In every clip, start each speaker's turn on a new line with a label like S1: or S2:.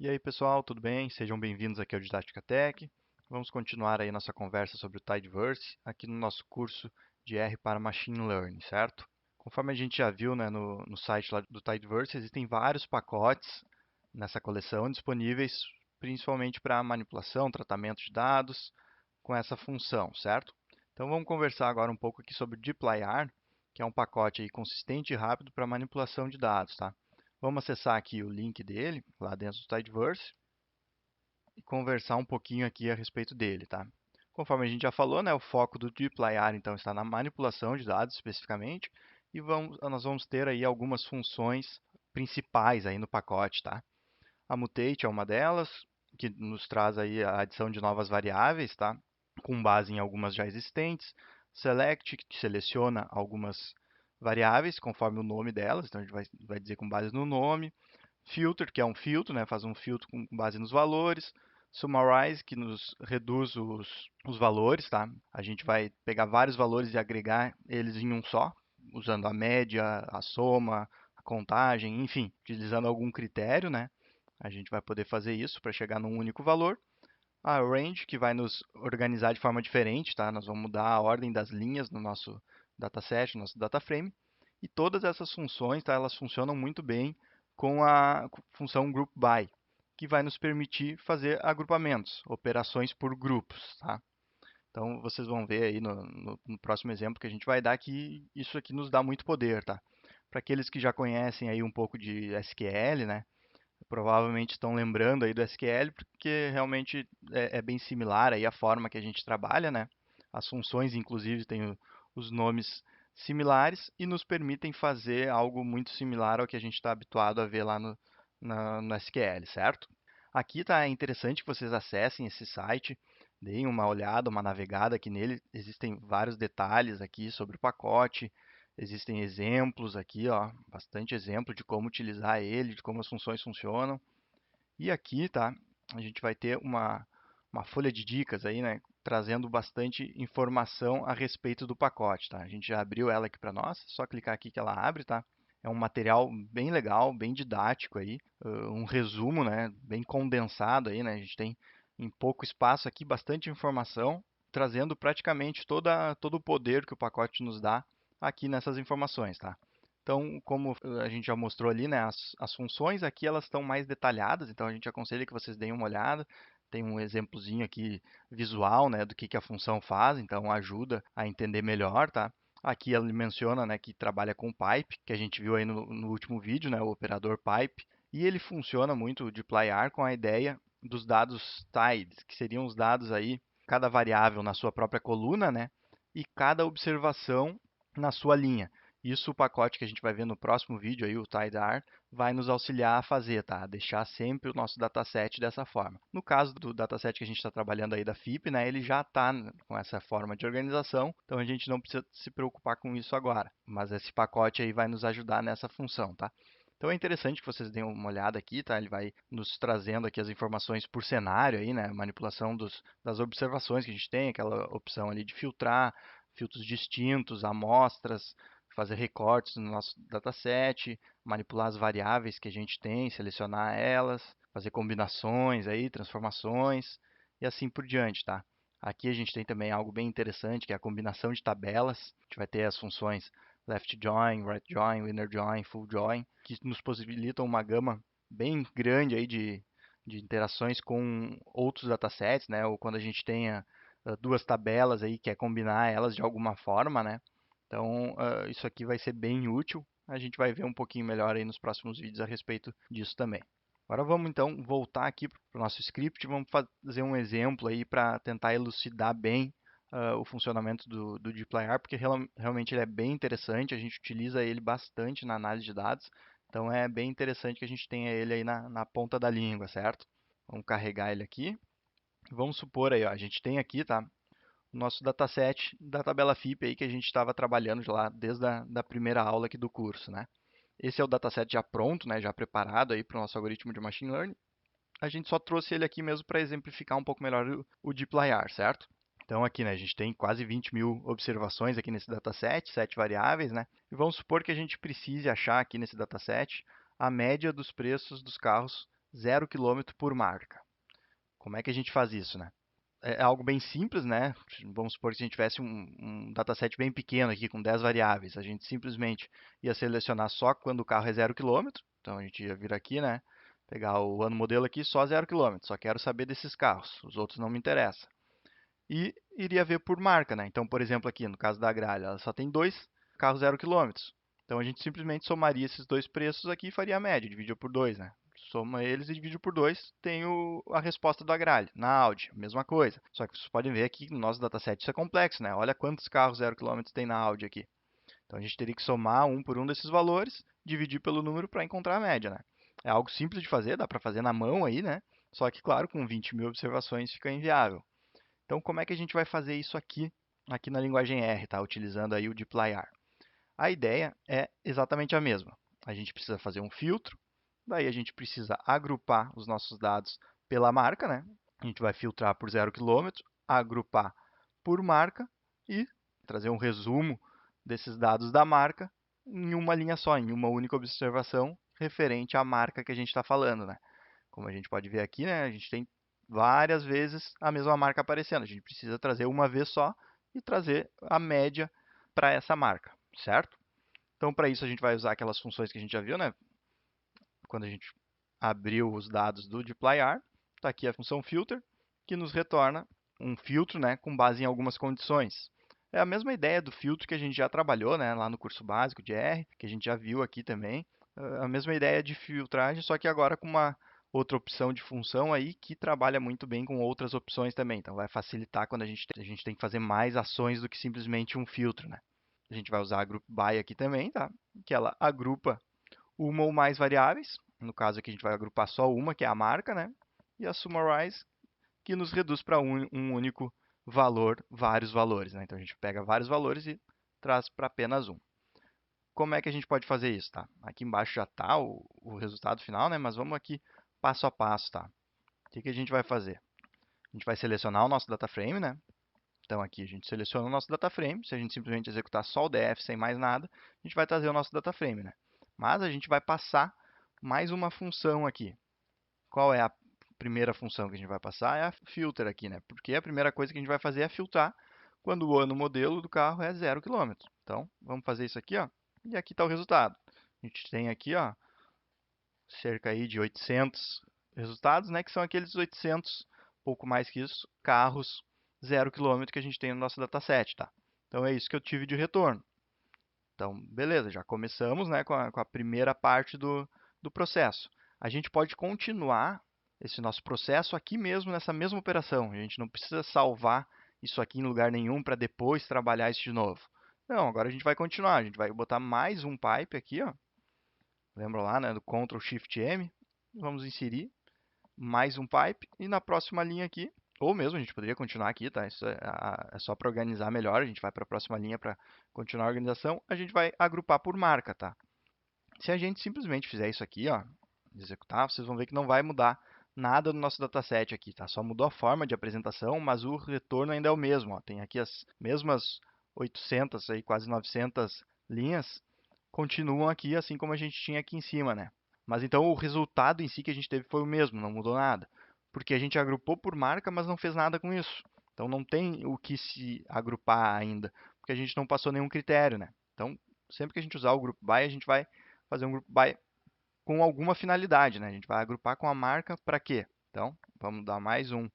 S1: E aí, pessoal, tudo bem? Sejam bem-vindos aqui ao Didática Tech. Vamos continuar aí nossa conversa sobre o Tidyverse aqui no nosso curso de R para Machine Learning, certo? Conforme a gente já viu, né, no site lá do Tidyverse, existem vários pacotes nessa coleção disponíveis principalmente para manipulação, tratamento de dados com essa função, certo? Então vamos conversar agora um pouco aqui sobre o dplyr, que é um pacote aí consistente e rápido para manipulação de dados, tá? Vamos acessar aqui o link dele, lá dentro do Tidyverse, e conversar um pouquinho aqui a respeito dele, tá? Conforme a gente já falou, né, o foco do dplyr, então, está na manipulação de dados especificamente, e nós vamos ter aí algumas funções principais aí no pacote, tá? A mutate é uma delas, que nos traz aí a adição de novas variáveis, tá? Com base em algumas já existentes. Select, que seleciona algumas variáveis conforme o nome delas, então a gente vai dizer com base no nome. Filter, que é um filtro, né? Faz um filtro com base nos valores. Summarize, que nos reduz os valores, tá? A gente vai pegar vários valores e agregar eles em um só, usando a média, a soma, a contagem, enfim, utilizando algum critério, né? A gente vai poder fazer isso para chegar num único valor. A range, que vai nos organizar de forma diferente, tá? Nós vamos mudar a ordem das linhas no nosso dataset, no nosso dataframe. E todas essas funções, tá? Elas funcionam muito bem com a função group by, que vai nos permitir fazer agrupamentos, operações por grupos, tá? Então, vocês vão ver aí no próximo exemplo que a gente vai dar que isso aqui nos dá muito poder, tá? Para aqueles que já conhecem aí um pouco de SQL, né? Provavelmente estão lembrando aí do SQL, porque realmente é bem similar aí a forma que a gente trabalha, né? As funções, inclusive, têm os nomes similares e nos permitem fazer algo muito similar ao que a gente está habituado a ver lá no SQL, certo? Aqui tá interessante que vocês acessem esse site, deem uma olhada, uma navegada aqui nele. Existem vários detalhes aqui sobre o pacote, existem exemplos aqui, ó, bastante exemplo de como utilizar ele, de como as funções funcionam. E aqui, tá, a gente vai ter uma folha de dicas aí, né, trazendo bastante informação a respeito do pacote, tá? A gente já abriu ela aqui para nós, só clicar aqui que ela abre, tá? É um material bem legal, bem didático aí, um resumo, né, bem condensado aí, né? A gente tem em pouco espaço aqui bastante informação, trazendo praticamente todo o poder que o pacote nos dá aqui nessas informações, tá? Então, como a gente já mostrou ali, né, as funções aqui elas estão mais detalhadas, então a gente aconselha que vocês deem uma olhada. Tem um exemplozinho aqui visual, né, do que a função faz, então ajuda a entender melhor, tá? Aqui ele menciona, né, que trabalha com pipe, que a gente viu aí no último vídeo, né, o operador pipe, e ele funciona muito de dplyr com a ideia dos dados tides, que seriam os dados aí, cada variável na sua própria coluna, né, e cada observação na sua linha. Isso o pacote que a gente vai ver no próximo vídeo aí, o tidar, vai nos auxiliar a fazer, tá? A deixar sempre o nosso dataset dessa forma. No caso do dataset que a gente está trabalhando aí da FIP, né, ele já está com essa forma de organização, então a gente não precisa se preocupar com isso agora. Mas esse pacote aí vai nos ajudar nessa função, tá? Então é interessante que vocês deem uma olhada aqui, tá? Ele vai nos trazendo aqui as informações por cenário aí, né? Manipulação das observações que a gente tem, aquela opção ali de filtrar, filtros distintos, amostras, fazer recortes no nosso dataset, manipular as variáveis que a gente tem, selecionar elas, fazer combinações aí, transformações e assim por diante, tá? Aqui a gente tem também algo bem interessante, que é a combinação de tabelas. A gente vai ter as funções left join, right join, inner join, full join, que nos possibilitam uma gama bem grande aí de interações com outros datasets, né? Ou quando a gente tenha duas tabelas aí, quer combinar elas de alguma forma, né? Então, isso aqui vai ser bem útil. A gente vai ver um pouquinho melhor aí nos próximos vídeos a respeito disso também. Agora vamos então voltar aqui para o nosso script, vamos fazer um exemplo aí para tentar elucidar bem o funcionamento do dplyr, porque realmente ele é bem interessante, a gente utiliza ele bastante na análise de dados, então é bem interessante que a gente tenha ele aí na ponta da língua, certo? Vamos carregar ele aqui. Vamos supor aí, ó, a gente tem aqui, tá, o nosso dataset da tabela FIP aí que a gente estava trabalhando lá desde a da primeira aula aqui do curso, né? Esse é o dataset já pronto, né, já preparado aí para o nosso algoritmo de machine learning. A gente só trouxe ele aqui mesmo para exemplificar um pouco melhor o dplyr, certo? Então aqui, né, a gente tem quase 20 mil observações aqui nesse dataset, 7 variáveis, né? E vamos supor que a gente precise achar aqui nesse dataset a média dos preços dos carros 0 km por marca. Como é que a gente faz isso, né? É algo bem simples, né? Vamos supor que se a gente tivesse um dataset bem pequeno aqui, com 10 variáveis, a gente simplesmente ia selecionar só quando o carro é 0 km. Então a gente ia vir aqui, né? Pegar o ano modelo aqui, só 0 km. Só quero saber desses carros, os outros não me interessam. E iria ver por marca, né? Então, por exemplo, aqui no caso da Gralha, ela só tem 2 carros 0 km. Então a gente simplesmente somaria esses dois preços aqui e faria a média, dividia por 2, né? Soma eles e divide por 2, tem a resposta do Agrale. Na Audi, mesma coisa. Só que vocês podem ver aqui que no nosso dataset isso é complexo, né? Olha quantos carros 0 km tem na Audi aqui. Então a gente teria que somar um por um desses valores, dividir pelo número para encontrar a média, né? É algo simples de fazer, dá para fazer na mão aí, né? Só que, claro, com 20 mil observações fica inviável. Então, como é que a gente vai fazer isso aqui na linguagem R, tá? Utilizando aí o dplyr. A ideia é exatamente a mesma. A gente precisa fazer um filtro, daí a gente precisa agrupar os nossos dados pela marca, né? A gente vai filtrar por 0 km, agrupar por marca e trazer um resumo desses dados da marca em uma linha só, em uma única observação referente à marca que a gente está falando, né? Como a gente pode ver aqui, né, a gente tem várias vezes a mesma marca aparecendo. A gente precisa trazer uma vez só e trazer a média para essa marca, certo? Então, para isso, a gente vai usar aquelas funções que a gente já viu, né? Quando a gente abriu os dados do dplyr, está aqui a função filter, que nos retorna um filtro, né, com base em algumas condições. É a mesma ideia do filtro que a gente já trabalhou, né, lá no curso básico de R, que a gente já viu aqui também. A mesma ideia de filtragem, só que agora com uma outra opção de função aí que trabalha muito bem com outras opções também. Então vai facilitar quando a gente tem que fazer mais ações do que simplesmente um filtro, né? A gente vai usar a group by aqui também, tá? Que ela agrupa uma ou mais variáveis. No caso aqui a gente vai agrupar só uma, que é a marca, né? E a summarize, que nos reduz para um único valor, vários valores, né? Então a gente pega vários valores e traz para apenas um. Como é que a gente pode fazer isso, tá? Aqui embaixo já está o resultado final, né? Mas vamos aqui passo a passo, tá? O que a gente vai fazer? A gente vai selecionar o nosso data frame, né? Então aqui a gente seleciona o nosso data frame. Se a gente simplesmente executar só o df sem mais nada, a gente vai trazer o nosso data frame, né? Mas a gente vai passar mais uma função aqui. Qual é a primeira função que a gente vai passar? É a filter aqui, né? Porque a primeira coisa que a gente vai fazer é filtrar quando o ano modelo do carro é 0 km. Então, vamos fazer isso aqui, ó. E aqui está o resultado. A gente tem aqui, ó, cerca aí de 800 resultados, né? Que são aqueles 800, pouco mais que isso, carros 0 km que a gente tem no nosso dataset, tá? Então, é isso que eu tive de retorno. Então, beleza, já começamos, né, com a primeira parte do processo. A gente pode continuar esse nosso processo aqui mesmo, nessa mesma operação. A gente não precisa salvar isso aqui em lugar nenhum para depois trabalhar isso de novo. Não, agora a gente vai continuar. A gente vai botar mais um pipe aqui, ó. Lembra lá, né, do Ctrl Shift M. Vamos inserir mais um pipe e na próxima linha aqui, ou mesmo a gente poderia continuar aqui, tá? Isso é só para organizar melhor, a gente vai para a próxima linha para continuar a organização, a gente vai agrupar por marca, tá? Se a gente simplesmente fizer isso aqui, ó, executar, vocês vão ver que não vai mudar nada no nosso dataset aqui, tá? Só mudou a forma de apresentação, mas o retorno ainda é o mesmo, ó. Tem aqui as mesmas 800, aí, quase 900 linhas, continuam aqui, assim como a gente tinha aqui em cima, né? Mas então o resultado em si que a gente teve foi o mesmo, não mudou nada. Porque a gente agrupou por marca, mas não fez nada com isso. Então não tem o que se agrupar ainda, porque a gente não passou nenhum critério, né? Então, sempre que a gente usar o group by, a gente vai fazer um group by com alguma finalidade, né? A gente vai agrupar com a marca para quê? Então, vamos dar mais um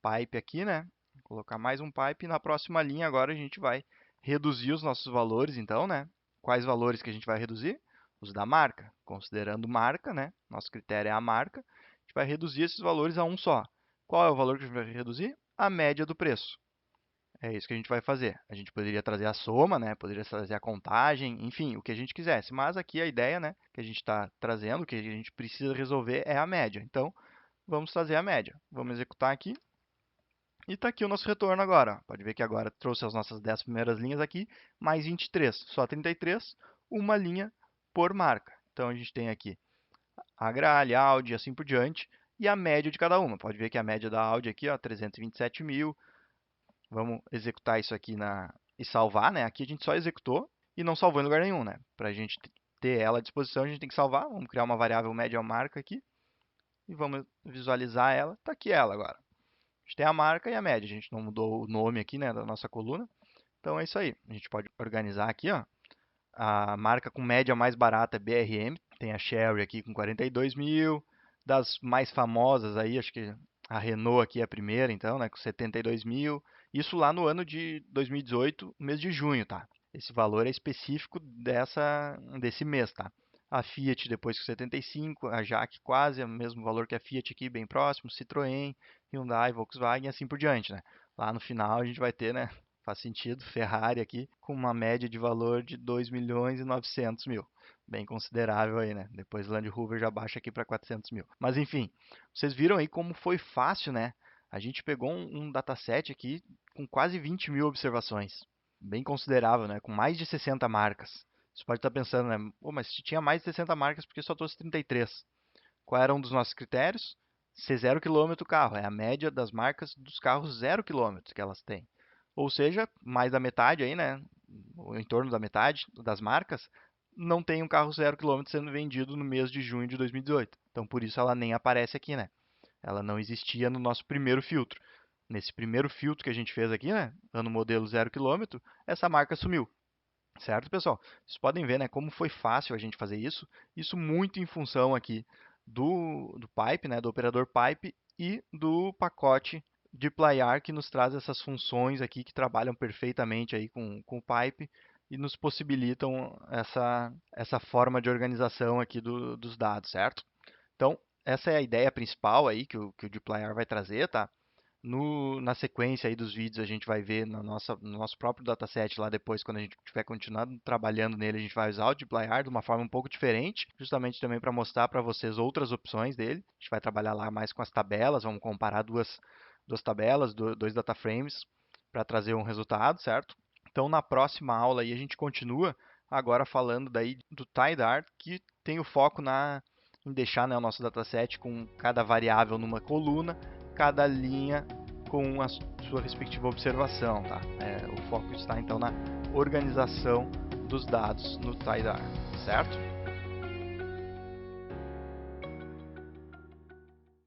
S1: pipe aqui, né? Colocar mais um pipe e na próxima linha agora a gente vai reduzir os nossos valores, então, né? Quais valores que a gente vai reduzir? Os da marca. Considerando marca, né? Nosso critério é a marca. A gente vai reduzir esses valores a um só. Qual é o valor que a gente vai reduzir? A média do preço. É isso que a gente vai fazer. A gente poderia trazer a soma, né? Poderia trazer a contagem, enfim, o que a gente quisesse. Mas aqui a ideia, né, que a gente está trazendo, que a gente precisa resolver é a média. Então, vamos trazer a média. Vamos executar aqui. E está aqui o nosso retorno agora. Pode ver que agora trouxe as nossas 10 primeiras linhas aqui, mais 23, só 33, uma linha por marca. Então a gente tem aqui a Gralha, Audi e assim por diante, e a média de cada uma. Pode ver que a média da Audi aqui, ó, 327 mil. Vamos executar isso aqui e salvar, né? Aqui a gente só executou e não salvou em lugar nenhum, né? Para a gente ter ela à disposição, a gente tem que salvar. Vamos criar uma variável média marca aqui. e vamos visualizar ela. Está aqui ela agora. A gente tem a marca e a média. A gente não mudou o nome aqui, né, da nossa coluna. Então é isso aí. A gente pode organizar aqui, ó. A marca com média mais barata é BRM. Tem a Chery aqui com 42 mil. Das mais famosas aí, acho que a Renault aqui é a primeira, então, né, com 72 mil. Isso lá no ano de 2018, mês de junho, tá? Esse valor é específico desse mês, tá? A Fiat depois com 75, a Jaque quase, é o mesmo valor que a Fiat aqui, bem próximo, Citroën, Hyundai, Volkswagen e assim por diante, né? Lá no final a gente vai ter, né, faz sentido, Ferrari aqui com uma média de valor de 2 milhões e 900 mil. Bem considerável aí, né? Depois Land Rover já baixa aqui para 400 mil. Mas enfim, vocês viram aí como foi fácil, né? A gente pegou um dataset aqui com quase 20 mil observações. Bem considerável, né? Com mais de 60 marcas. Você pode estar pensando, né? Pô, mas se tinha mais de 60 marcas, por que só trouxe 33? Qual era um dos nossos critérios? Ser 0 km o carro. É a média das marcas dos carros 0 km que elas têm. Ou seja, mais da metade aí, né? Em torno da metade das marcas não tem um carro 0 km sendo vendido no mês de junho de 2018. Então, por isso ela nem aparece aqui, né? Ela não existia no nosso primeiro filtro. Nesse primeiro filtro que a gente fez aqui, né? Ano modelo 0 km, essa marca sumiu. Certo, pessoal? Vocês podem ver, né, como foi fácil a gente fazer isso. Isso muito em função aqui do Pipe, né, do operador Pipe e do pacote dplyr que nos traz essas funções aqui que trabalham perfeitamente aí com o Pipe e nos possibilitam essa forma de organização aqui dos dados, certo? Então, essa é a ideia principal aí que o dplyr vai trazer, tá? Na sequência aí dos vídeos, a gente vai ver no nosso próprio dataset lá depois, quando a gente estiver continuando trabalhando nele, a gente vai usar o dplyr de uma forma um pouco diferente, justamente também para mostrar para vocês outras opções dele. A gente vai trabalhar lá mais com as tabelas, vamos comparar duas tabelas, dois data frames, para trazer um resultado, certo? Então, na próxima aula aí, a gente continua agora falando daí do TIDAR, que tem o foco em deixar, né, o nosso dataset com cada variável numa coluna, cada linha com a sua respectiva observação, tá? O foco está então na organização dos dados no TIDAR, certo?